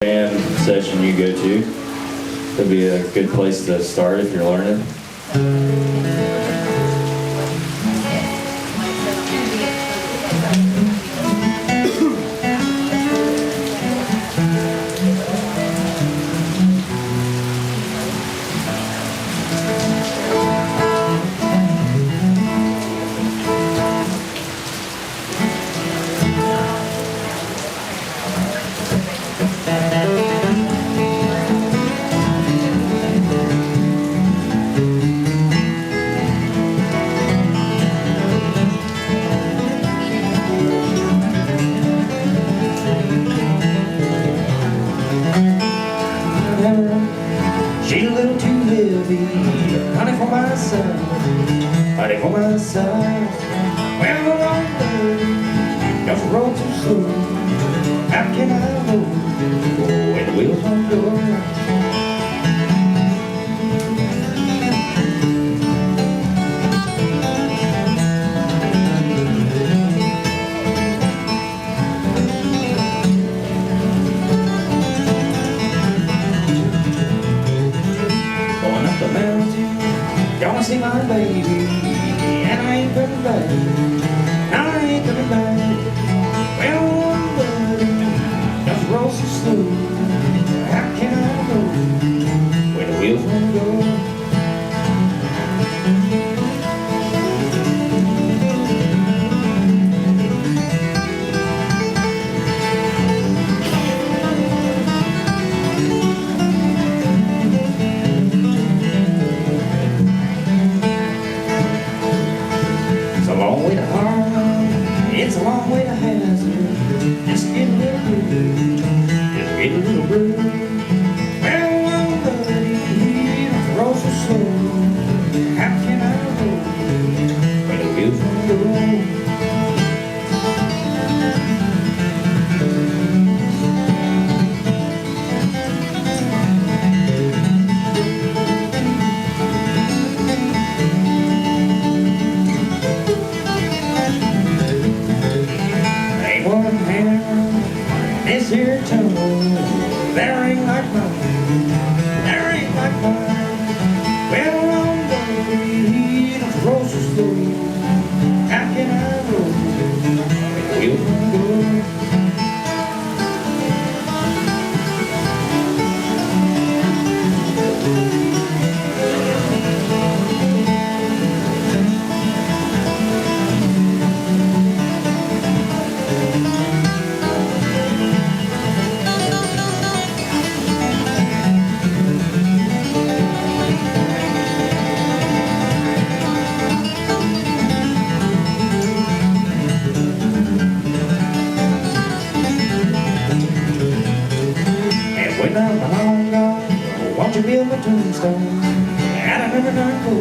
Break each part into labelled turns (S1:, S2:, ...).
S1: Band session you go to could be a good place to start if you're learning.
S2: She's a little too heavy, honey for my son, honey for my son. Well, the long day, don't roll too slow. How can I roll when the wheels won't go? Gonna see my baby, and I ain't coming back. I ain't coming back. Well, buddy, don't roll so slow. How can I go when the wheels won't go? It's a long way to Hazard. Just get a little blue. Just get a little blue. Well, buddy, don't roll so slow. How can I roll when the wheels won't go? This here tumble, there ain't like mine, there ain't like mine. Well, I'm baby, don't roll so slow. How can I roll when the wheels won't go? When I'm long gone, won't you build my tombstone? Out of never not go,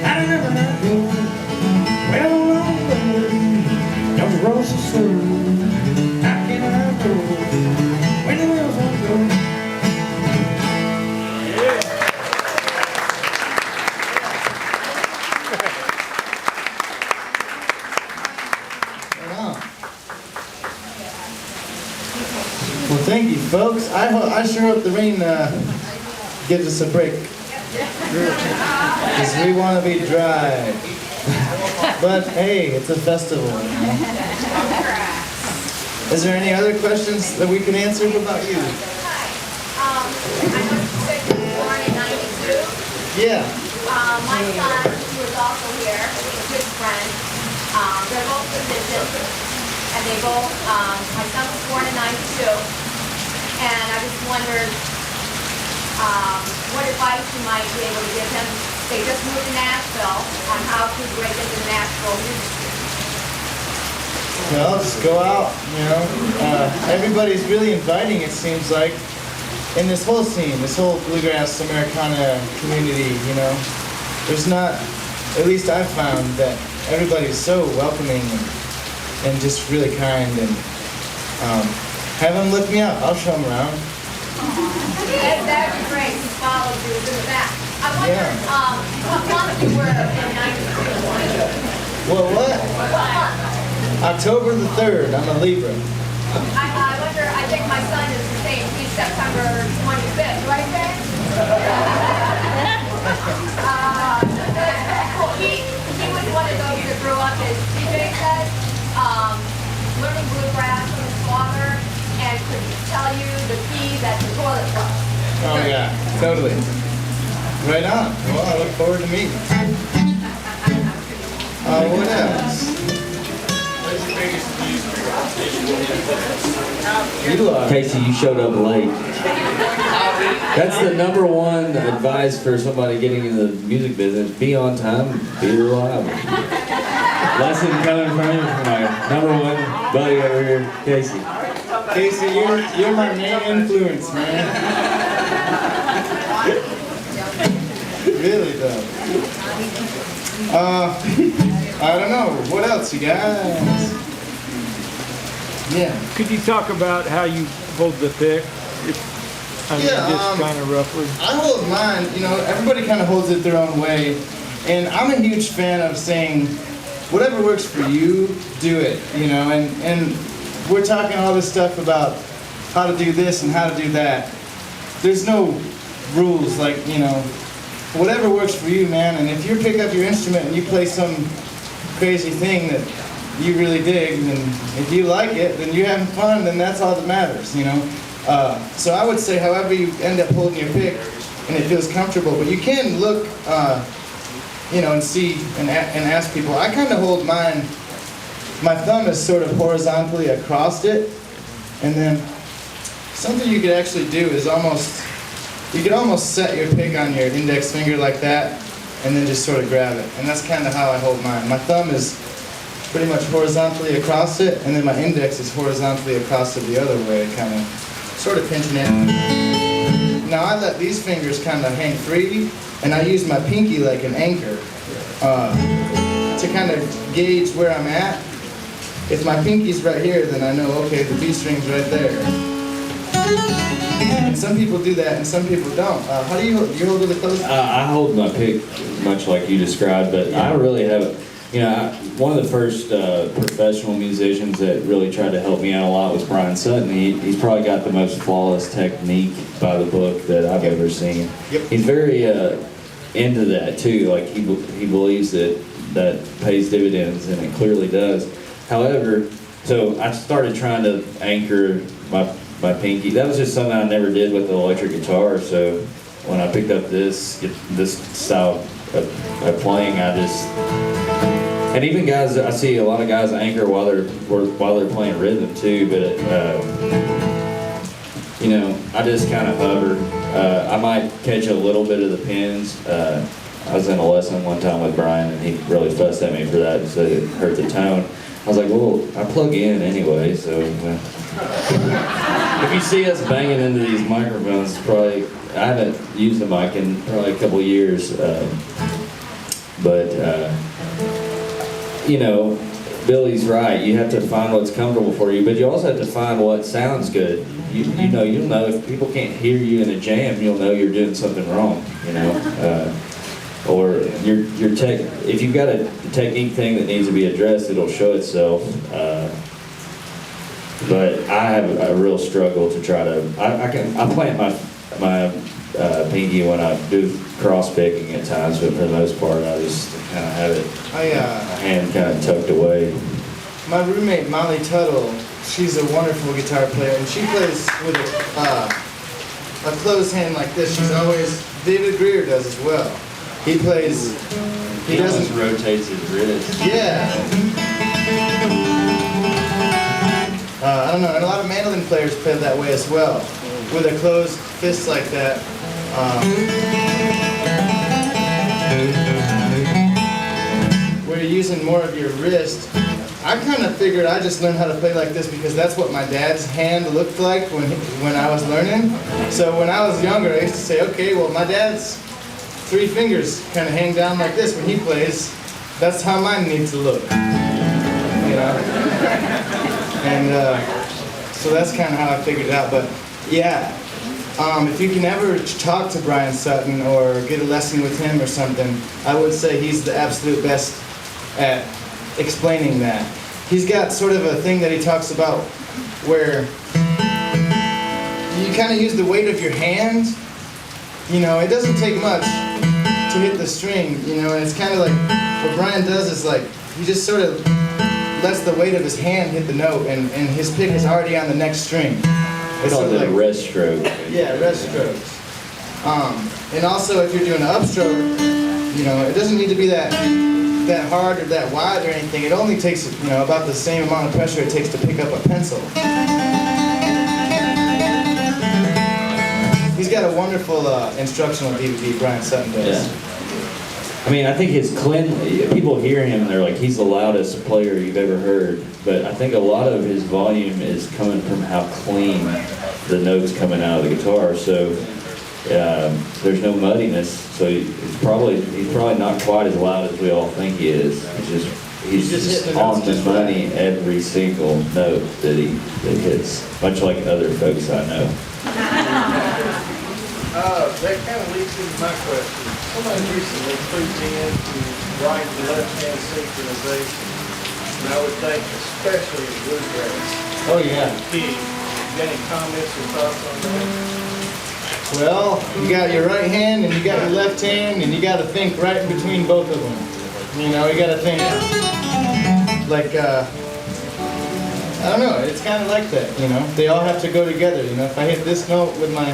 S2: out of never not go. Well, long way, don't you roll so slow. How can I go when the wheels won't go?
S3: Well, thank you, folks. I sure hope the rain gives us a break, because we want to be dry. But hey, it's a festival. Is there any other questions that we can answer about you?
S4: I know you said you were born in '92.
S3: Yeah.
S4: My son, who is also here, he's a good friend. They're both physicians. And they both, my son was born in '92, and I just wondered what advice you might be able to give him. They just moved to Nashville on how to break into the Nashville music.
S3: Well, just go out, you know. Everybody's really inviting, it seems like, in this whole scene, this whole bluegrass Americana community, you know. There's not, at least I've found that everybody's so welcoming and just really kind, and have them look me up. I'll show them around.
S4: That'd be great. He followed you in the back. I wonder what month you were in '93.
S3: Well, what?
S4: What month?
S3: October the 3rd. I'm a Libra.
S4: I wonder, I think my son is the same. to tell you the key that the toilet flush.
S3: Oh yeah, totally. Right on. Well, I look forward to meeting. What else?
S1: Casey, you showed up late. That's the number one advice for somebody getting into the music business. Be on time, be reliable. Lesson coming from him from my number one buddy over here, Casey.
S3: Casey, you're my main influence, man. Really though. I don't know. What else, you guys? Yeah.
S5: Could you talk about how you hold the pick? Just kind of roughly.
S3: I hold mine, everybody kind of holds it their own way. And I'm a huge fan of saying, whatever works for you, do it, and we're talking all this stuff about how to do this and how to do that. There's no rules, like, whatever works for you, man. And if you pick up your instrument and you play some crazy thing that you really dig, and if you like it, then you're having fun, then that's all that matters, So I would say however you end up holding your pick and it feels comfortable, but you can look, and see and ask people. I kind of hold mine, my thumb is sort of horizontally across it, and then something you could actually do is you could almost set your pick on your index finger like that, and then just sort of grab it. And that's kind of how I hold mine. My thumb is pretty much horizontally across it, and then my index is horizontally across it the other way, kind of sort of pinching it. Now I let these fingers kind of hang free, and I use my pinky like an anchor to kind of gauge where I'm at. If my pinky's right here, then I know, okay, the B string's right there. And some people do that, and some people don't. How do you hold? You hold really close?
S1: I hold my pick much like you described, but I really haven't. One of the first professional musicians that really tried to help me out a lot was Brian Sutton. He's probably got the most flawless technique by the book that I've ever seen.
S3: Yep.
S1: He's very into that too. Like he believes that pays dividends, and it clearly does. However, so I started trying to anchor my pinky. That was just something I never did with the electric guitar. So when I picked up this style of playing, and even guys, I see a lot of guys anchor while they're playing rhythm too. But I just kind of hover. I might catch a little bit of the pins. I was in a lesson one time with Brian, and he really fussed at me for that and said it hurt the tone. I was like, well, I plug in anyway, so if you see us banging into these microphones, probably I haven't used the mic in probably a couple of years, but Billy's right. You have to find what's comfortable for you, but you also have to find what sounds good. You'll know if people can't hear you in a jam, you'll know you're doing something wrong. Or if you've got a technique thing that needs to be addressed, it'll show itself. But I have a real struggle to try to. I plant my pinky when I do cross picking at times, but for the most part, I just kind of have it. My hand kind of tucked away.
S3: My roommate Molly Tuttle, she's a wonderful guitar player, and she plays with a closed hand like this. She's always. David Greer does as well. He plays. He
S1: almost
S3: doesn't
S1: rotates his wrist.
S3: Yeah. I don't know, and a lot of mandolin players play that way as well, with a closed fist like that. Where you're using more of your wrist. I kind of figured I just learned how to play like this because that's what my dad's hand looked like when I was learning. So when I was younger, I used to say, okay, well my dad's 3 fingers kind of hang down like this when he plays. That's how mine needs to look. And so that's kind of how I figured it out. But yeah, if you can ever talk to Brian Sutton or get a lesson with him or something, I would say he's the absolute best at explaining that. He's got sort of a thing that he talks about where you kind of use the weight of your hand. It doesn't take much to hit the string, and it's kind of like what Brian does is like he just sort of lets the weight of his hand hit the note, and his pick is already on the next string.
S1: We call it a rest stroke.
S3: Yeah, rest strokes. And also if you're doing an upstroke, you know, it doesn't need to be that hard or that wide or anything. It only takes, you know, about the same amount of pressure it takes to pick up a pencil. He's got a wonderful instructional DVD, Brian Sutton does.
S1: Yeah. I mean, I think people hear him and they're like, he's the loudest player you've ever heard. But I think a lot of his volume is coming from how clean the notes coming out of the guitar. So there's no muddiness. So he's probably not quite as loud as we all think he is. He's just on the money every single note that he hits, much like other folks I know.
S6: That kind of leads into my question. Somebody recently clued me into right and left-hand synchronization. And I would think especially in bluegrass.
S3: Oh yeah.
S6: Key. Got any comments or thoughts on that?
S3: Well, you got your right hand and you got your left hand, and you got to think right in between both of them. You know, you got to think like, I don't know, it's kind of like that, you know. They all have to go together, you know. If I hit this note with my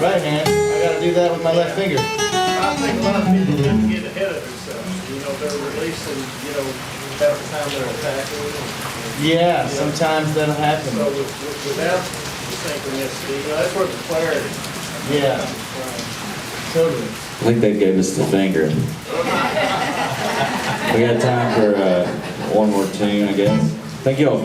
S3: right hand, I got to do that with my left finger.
S6: I think a lot of people tend to get ahead of themselves. You know, they're releasing, you know, about the time they're attacking.
S3: Yeah, sometimes that'll happen.
S6: So without the synchronicity, you know, that's where the clarity.
S3: Yeah, totally.
S1: I think they gave us the finger. We got time for one more tune, I guess. Thank you all.